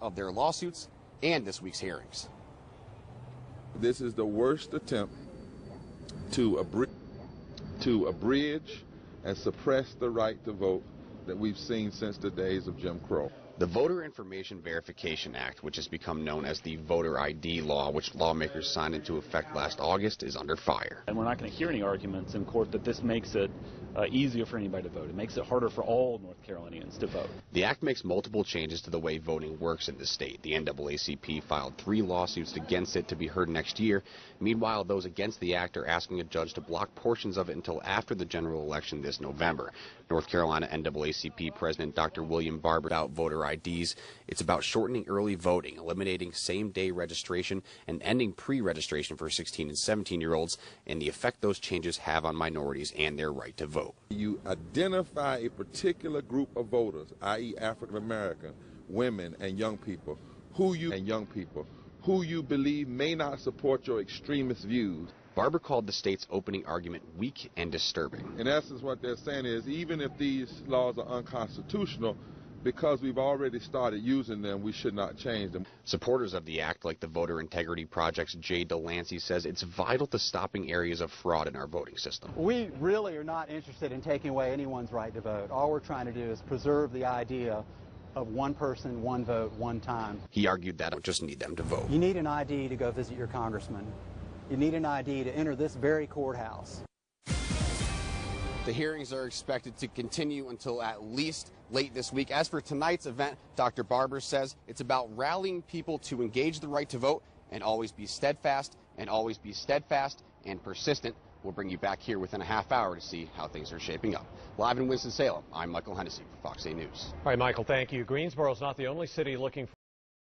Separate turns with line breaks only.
of their lawsuits and this week's hearings.
This is the worst attempt to abridge and suppress the right to vote that we've seen since the days of Jim Crow.
The Voter Information Verification Act, which has become known as the Voter ID Law, which lawmakers signed into effect last August, is under fire.
And we're not going to hear any arguments in court that this makes it easier for anybody to vote. It makes it harder for all North Carolinians to vote.
The act makes multiple changes to the way voting works in the state. The NAACP filed 3 lawsuits against it to be heard next year. Meanwhile, those against the act are asking a judge to block portions of it until after the general election this November. North Carolina NAACP President Dr. William Barber about voter IDs. It's about shortening early voting, eliminating same-day registration, and ending pre-registration for 16 and 17-year-olds, and the effect those changes have on minorities and their right to vote.
You identify a particular group of voters, i.e. African American, women, and young people, who you believe may not support your extremist views.
Barber called the state's opening argument weak and disturbing.
In essence, what they're saying is, even if these laws are unconstitutional, because we've already started using them, we should not change them.
Supporters of the act, like the Voter Integrity Project's DeLancy, says it's vital to stopping areas of fraud in our voting system.
We really are not interested in taking away anyone's right to vote. All we're trying to do is preserve the idea of one person, one vote, one time.
He argued that I don't just need them to vote.
You need an ID to go visit your congressman. You need an ID to enter this very courthouse.
The hearings are expected to continue until at least late this week. As for tonight's event, Dr. Barber says it's about rallying people to engage the right to vote and always be steadfast and persistent. We'll bring you back here within a half hour to see how things are shaping up. Live in Winston-Salem, I'm Michael Hennessy for Fox 8 News.
All right, Michael, thank you. Greensboro is not the only city looking for